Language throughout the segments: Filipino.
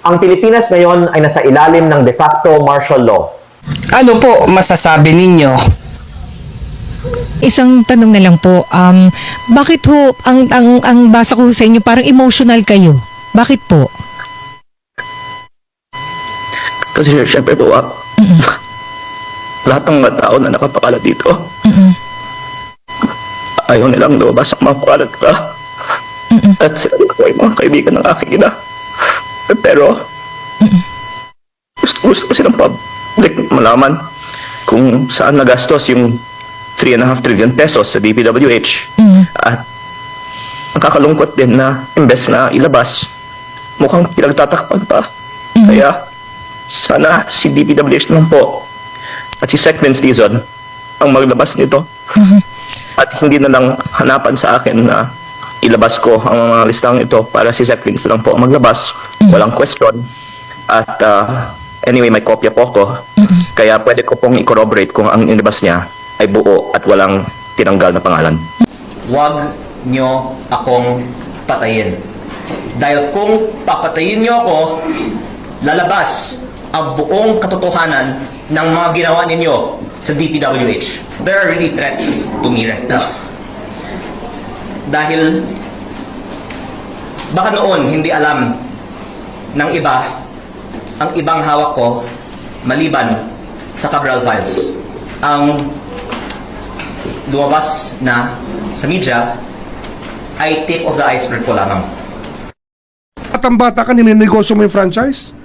Ang Pilipinas ngayon ay nasa ilalim ng de facto martial law. Ano po masasabi ninyo? Isang tanong na lang po, bakit ho, ang basa ko sa inyo, parang emotional kayo? Bakit po? Kasi syempre po, lahat ng mga tao na nakapakalat dito, ayaw nilang lumabas ang mga pakalat ka. At sila ko ay mga kaibigan ng aking ina. Pero, gusto ko silang public malaman kung saan nagastos yung 3.5 trillion pesos sa DPWH. At nakakalungkot din na imbes na ilabas, mukhang pinagtatakpan pa. Kaya, sana si DPWH naman po at si Sec Vince Dizon ang maglabas nito. At hindi na lang hanapan sa akin na ilabas ko ang mga listang ito para si Sec Vince lang po ang maglabas. Walang question. At anyway, may kopya po ko. Kaya pwede ko pong i-corroborate kung ang inilabas niya ay buo at walang tinanggal na pangalan. Huwag nyo akong patayin. Dahil kung papatayin nyo ako, lalabas ang buong katotohanan ng mga ginawa ninyo sa DPWH. There are really threats to me right now. Dahil baka noon hindi alam ng iba ang ibang hawak ko maliban sa Cabral Files. Ang lumabas na sa media ay tip of the iceberg po lamang. At ang bata ka, nininegosyo mo yung franchise?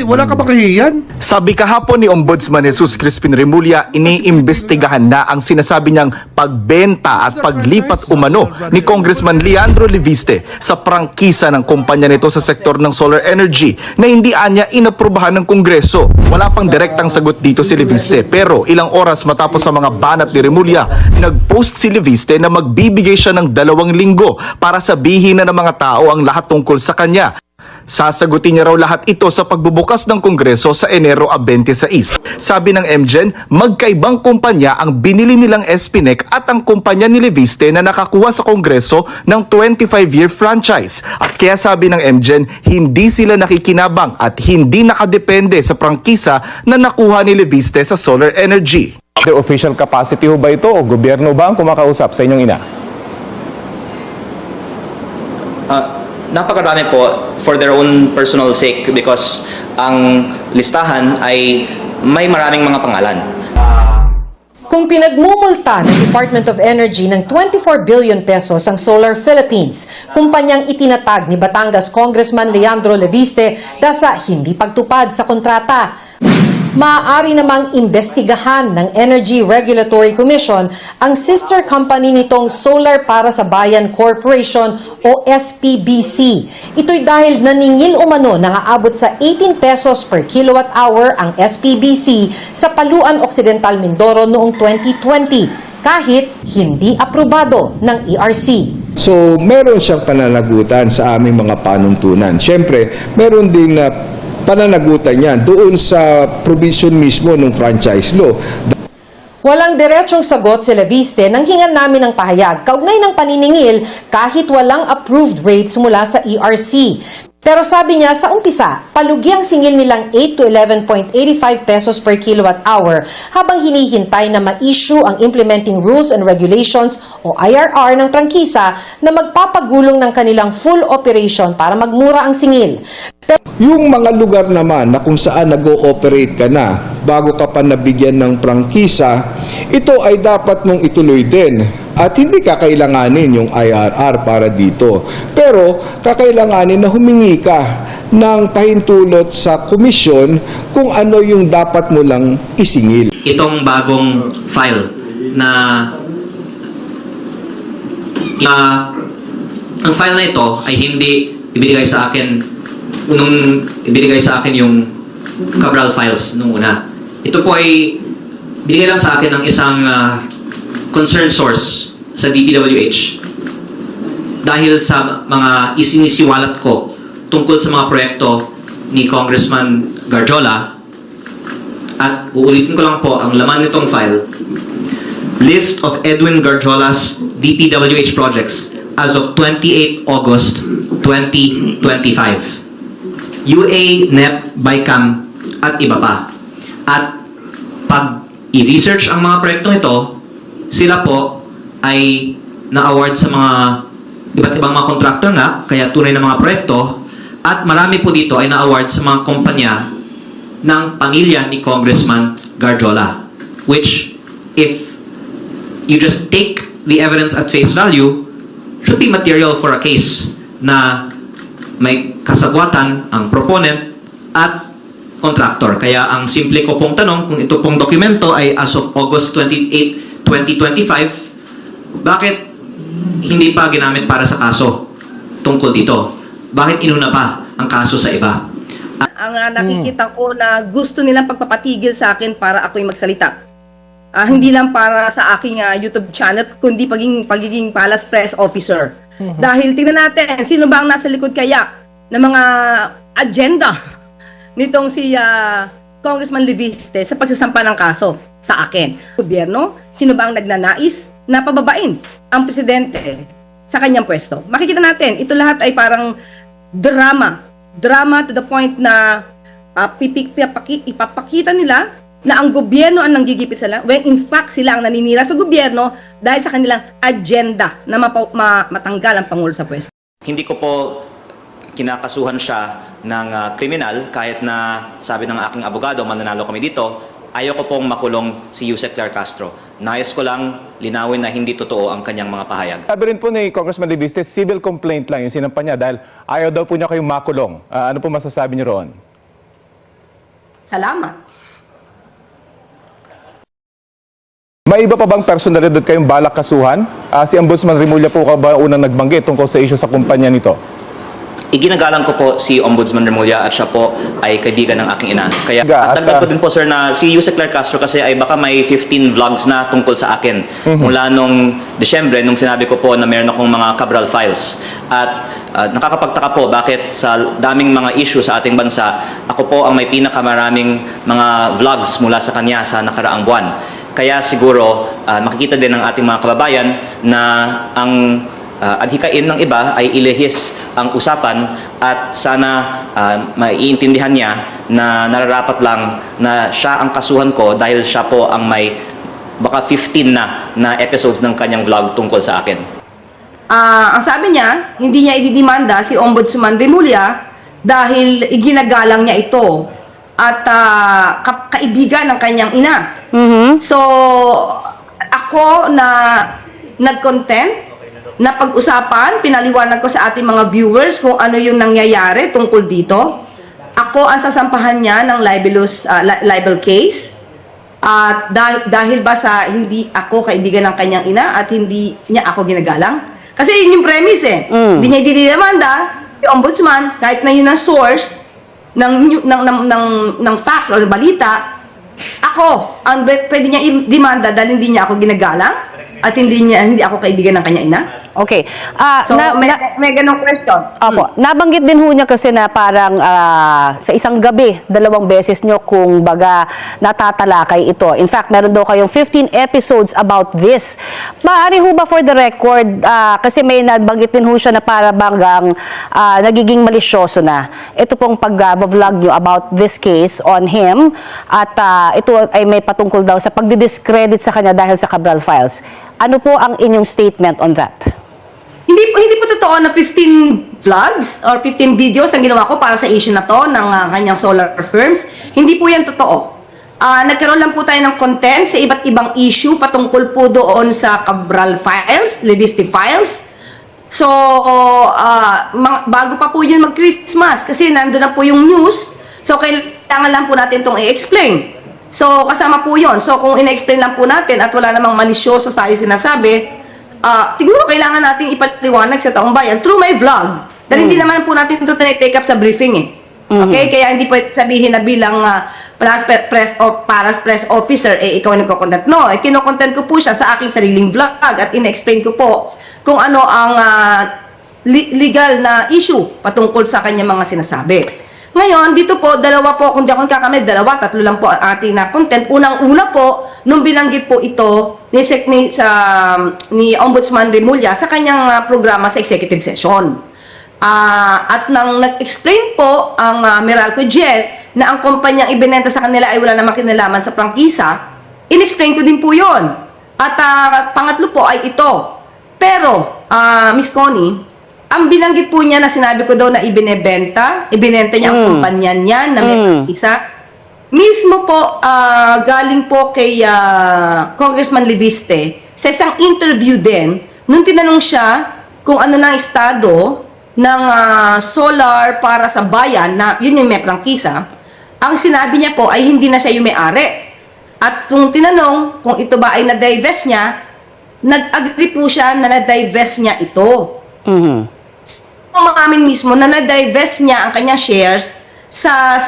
Wala ka ba kahihiyan? Sabi kahapon ni Ombudsman Jesus Crispin Remulla, iniimbestigahan na ang sinasabi niyang pagbenta at paglipat umano ni Congressman Leandro Leviste sa prangkisa ng kumpanya nito sa sektor ng solar energy na hindi anya inaprubahan ng Kongreso. Wala pang direktang sagot dito si Leviste, pero ilang oras matapos sa mga banat ni Remulla, nag-post si Leviste na magbibigay siya ng 2 linggo para sabihin na ng mga tao ang lahat tungkol sa kanya. Sasagutin niya raw lahat ito sa pagbubukas ng Kongreso sa Enero 26. Sabi ng MGen, magkaibang kumpanya ang binili nilang SPNEC at ang kumpanya ni Leviste na nakakuha sa Kongreso ng 25-year franchise. At kaya sabi ng MGen, hindi sila nakikinabang at hindi nakadepende sa prangkisa na nakuha ni Leviste sa solar energy. The official capacity ho ba ito o gobyerno ba ang kumakausap sa inyong ina? Napakarami po for their own personal sake because ang listahan ay may maraming mga pangalan. Kung pinagmumulta ng Department of Energy ng 24 billion pesos ang Solar Philippines, kumpanyang itinatag ni Batangas Congressman Leandro Leviste dahil sa hindi pagtupad sa kontrata, maaari namang imbestigahan ng Energy Regulatory Commission ang sister company nitong Solar para sa Bayan Corporation o SPBC. Ito'y dahil naningil umano na aabot sa 18 pesos per kilowatt hour ang SPBC sa Paluan Occidental Mindoro noong 2020 kahit hindi aprobado ng ERC. So, meron siyang pananagutan sa aming mga panuntunan. Siyempre, meron din na pananagutan yan doon sa provision mismo ng franchise law. Walang diretsong sagot si Leviste nang hingan namin ng pahayag kaugnay ng paniningil kahit walang approved rates mula sa ERC. Pero sabi niya sa umpisa, palugi ang singil nilang 8 to 11.85 pesos per kilowatt hour habang hinihintay na ma-issue ang Implementing Rules and Regulations o IRR ng prangkisa na magpapagulong ng kanilang full operation para magmura ang singil. Yung mga lugar naman na kung saan nag-ooperate ka na bago ka pa nabigyan ng prangkisa, ito ay dapat mong ituloy din. At hindi kakailanganin yung IRR para dito. Pero kakailanganin na humingi ka ng pahintulot sa komisyon kung ano yung dapat mo lang isingil. Itong bagong file na ang file na ito ay hindi ibinigay sa akin nung ibinigay sa akin yung Cabral Files nung una. Ito po ay binigay lang sa akin ng isang concerned source sa DPWH dahil sa mga isinisiwalat ko tungkol sa mga proyekto ni Congressman Garjola. At uulitin ko lang po ang laman nitong file. List of Edwin Garjola's DPWH projects as of 28 August 2025. UA, NEP, BICAM, at iba pa. At pag i-research ang mga proyektong ito, sila po ay na-award sa mga iba't ibang mga contractor nga, kaya tunay na mga proyekto, at marami po dito ay na-award sa mga kumpanya ng pamilya ni Congressman Garjola, which, if you just take the evidence at face value, should be material for a case na may kasagwatan ang proponent at contractor. Kaya ang simple ko pong tanong, kung ito pong dokumento ay as of August 28, 2025, bakit hindi pa ginamit para sa kaso tungkol dito? Bakit inuna pa ang kaso sa iba? Ang nakikita ko na gusto nilang pagpapatigil sa akin para ako'y magsalita. Hindi lang para sa aking YouTube channel, kundi pagiging Palace Press Officer. Dahil tingnan natin, sino ba ang nasa likod kaya ng mga agenda nitong si Congressman Leviste sa pagsasampa ng kaso sa akin. Gobyerno, sino ba ang nagnanais na pababain ang presidente sa kanyang pwesto? Makikita natin, ito lahat ay parang drama to the point na ipapakita nila na ang gobyerno ang nanggigipit sila, when in fact sila ang naninira sa gobyerno dahil sa kanilang agenda na matanggal ang Pangulo sa pwesto. Hindi ko po kinakasuhan siya ng kriminal kahit na sabi ng aking abogado, mananalo kami dito, ayoko pong makulong si Yusek Claire Castro. Nais ko lang linawin na hindi totoo ang kanyang mga pahayag. Sabi rin po ni Congressman Leviste, civil complaint lang yung sinampa niya dahil ayaw daw po niya kayong makulong. Ano po masasabi niyo roon? Salamat. May iba pa bang personalidad kayong balak kasuhan? Si Ombudsman Remulla po ba unang nagbanggit tungkol sa issue sa kumpanya nito? Iginagalang ko po si Ombudsman Remulla at siya po ay kaibigan ng aking ina. Kaya At at dagdag ko din po sir na si Yusek Claire Castro kasi ay baka may 15 vlogs na tungkol sa akin mula nung Desyembre nung sinabi ko po na meron akong mga Cabral files. At nakakapagtaka po bakit sa daming mga issue sa ating bansa, ako po ang may pinakamaraming mga vlogs mula sa kanya sa nakaraang buwan. Kaya siguro makikita din ng ating mga kababayan na ang adhikain ng iba ay ilehis ang usapan at sana maiintindihan niya na nararapat lang na siya ang kasuhan ko dahil siya po ang may baka 15 na episodes ng kanyang vlog tungkol sa akin. Ang sabi niya, hindi niya ididimanda si Ombudsman Remulla dahil iginagalang niya ito at kaibigan ng kanyang ina. So, ako na nag-content na pag-usapan, pinaliwanag ko sa ating mga viewers kung ano yung nangyayari tungkol dito. Ako ang sasampahan niya ng libel case. At dahil ba sa hindi ako kaibigan ng kanyang ina at hindi niya ako ginagalang? Kasi yun yung premise eh. Hindi niya ididemanda yung ombudsman kahit na yun ang source ng facts or balita. Ako ang pwede niya i-demanda dahil hindi niya ako ginagalang at hindi ako kaibigan ng kanyang ina. Okay. So, may ganong question. Opo. Nabanggit din ho niya kasi na parang sa isang gabi, 2 beses nyo kung baga natatalakay ito. In fact, meron daw kayong 15 episodes about this. Maaari ho ba for the record, kasi may nabanggit din ho siya na para banggang nagiging malisyoso na. Ito pong pag-vlog nyo about this case on him at ito ay may patungkol daw sa pagdidiscredit sa kanya dahil sa Cabral files. Ano po ang inyong statement on that? Hindi po totoo na 15 vlogs or 15 videos ang ginawa ko para sa issue na to ng kanyang solar firms. Hindi po yan totoo. Nagkaroon lang po tayo ng content sa iba't ibang issue patungkol po doon sa Cabral files, Leviste files. So, bago pa po yun mag-Christmas kasi nandun na po yung news. So, kailangan lang po natin itong i-explain. So, kasama po yun. So, kung ina-explain lang po natin at wala namang malisyoso tayo sinasabi, siguro kailangan nating ipaliwanag sa taong bayan through my vlog. Dahil hindi naman po natin ito take up sa briefing eh. Okay? Kaya hindi pwede sabihin na bilang Palace Press Officer, ikaw ang nagko-content. No, kino-content ko po siya sa aking sariling vlog at ina-explain ko po kung ano ang legal na issue patungkol sa kanyang mga sinasabi. Ngayon, dito po, 2 po, kung di ako nagkakamali, 2, 3 lang po ang ating na content. Unang-una po, nung binanggit po ito ni Ombudsman Remulla sa kanyang programa sa executive session. At nang nag-explain po ang Meralco Jet na ang kumpanyang ibinenta sa kanila ay wala namang kinalaman sa prangkisa, in-explain ko din po yun. At pangatlo po ay ito. Pero, Miss Connie, ang binanggit po niya na sinabi ko daw na ibinenta niya ang kumpanya niya na may prangkisa, mismo po galing po kay Congressman Leviste sa isang interview din, nung tinanong siya kung ano na ang estado ng solar para sa bayan, na yun yung may prangkisa, ang sinabi niya po ay hindi na siya yung may-ari. At kung tinanong kung ito ba ay na-divest niya, nag-agree po siya na na-divest niya ito. Umamin mismo na na-divest niya ang kanyang shares sa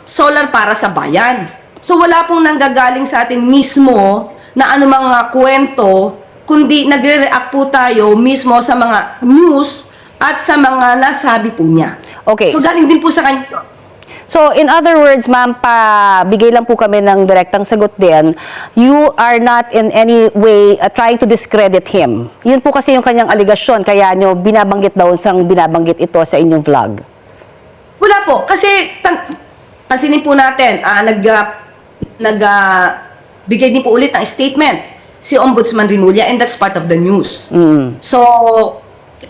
solar para sa bayan. So wala pong nanggagaling sa atin mismo na anumang kwento, kundi nagre-react po tayo mismo sa mga news at sa mga nasabi po niya. Okay. So galing din po sa kanya. So, in other words, ma'am, bigay lang po kami ng direktang sagot din. You are not in any way trying to discredit him. Yun po kasi yung kanyang aligasyon, kaya nyo binabanggit daw sang binabanggit ito sa inyong vlog. Wala po. Kasi, pansinin po natin, bigay din po ulit ng statement si Ombudsman Remulla, and that's part of the news. So,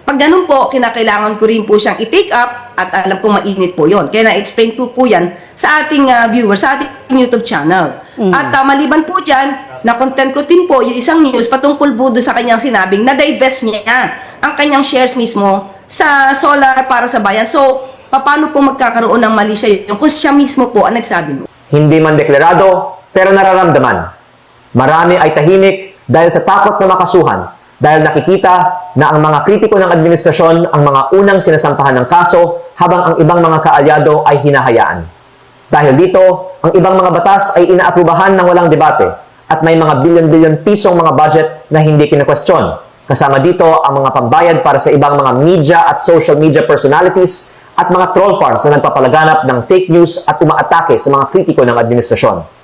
pag ganun po, kinakailangan ko rin po siyang i-take up at alam kong mainit po yon. Kaya na-explain ko po yan sa ating viewers, sa ating YouTube channel. At maliban po dyan, na-content ko din po yung isang news patungkol po doon sa kanyang sinabing na-divest niya ang kanyang shares mismo sa solar para sa bayan. So, paano po magkakaroon ng mali siya yun kung siya mismo po ang nagsabi mo? Hindi man deklarado, pero nararamdaman. Marami ay tahimik dahil sa takot na makasuhan, dahil nakikita na ang mga kritiko ng administrasyon ang mga unang sinasampahan ng kaso habang ang ibang mga kaalyado ay hinahayaan. Dahil dito, ang ibang mga batas ay inaaprubahan ng walang debate at may mga bilyon-bilyon pisong mga budget na hindi kinakwestiyon. Kasama dito ang mga pambayad para sa ibang mga media at social media personalities at mga troll farms na nagpapalaganap ng fake news at umaatake sa mga kritiko ng administrasyon.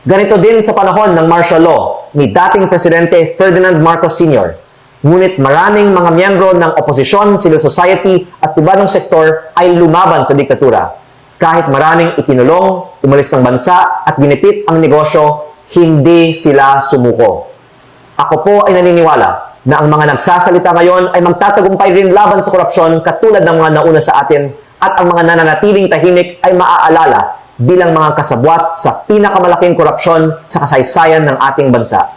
Ganito din sa panahon ng martial law ni dating Presidente Ferdinand Marcos Sr. Ngunit maraming mga miyembro ng oposisyon, civil society at iba ng sektor ay lumaban sa diktatura. Kahit maraming ikinulong, umalis ng bansa at ginipit ang negosyo, hindi sila sumuko. Ako po ay naniniwala na ang mga nagsasalita ngayon ay magtatagumpay rin laban sa korupsyon katulad ng mga nauna sa atin, at ang mga nananatiling tahimik ay maaalala bilang mga kasabwat sa pinakamalaking korupsyon sa kasaysayan ng ating bansa.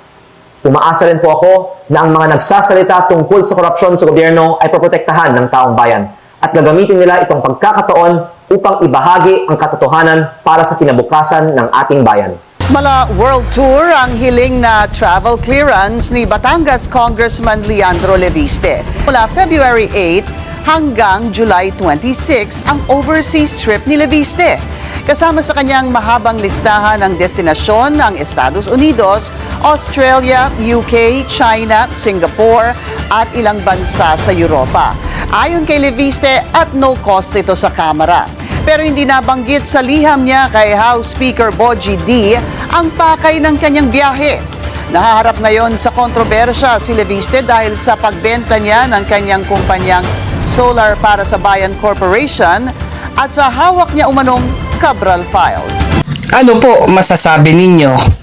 Umaasa rin po ako na ang mga nagsasalita tungkol sa korupsyon sa gobyerno ay poprotektahan ng taong bayan at gagamitin nila itong pagkakataon upang ibahagi ang katotohanan para sa kinabukasan ng ating bayan. Mala World Tour ang hiling na travel clearance ni Batangas Congressman Leandro Leviste. Mula February 8 hanggang July 26 ang overseas trip ni Leviste. Kasama sa kanyang mahabang listahan ng destinasyon ng Estados Unidos, Australia, UK, China, Singapore at ilang bansa sa Europa. Ayon kay Leviste, at no cost ito sa Kamara. Pero hindi nabanggit sa liham niya kay House Speaker Bogie D ang pakay ng kanyang biyahe. Nahaharap ngayon sa kontrobersya si Leviste dahil sa pagbenta niya ng kanyang kumpanyang Solar para sa Bayan Corporation at sa hawak niya umanong Cabral Files. Ano po masasabi ninyo?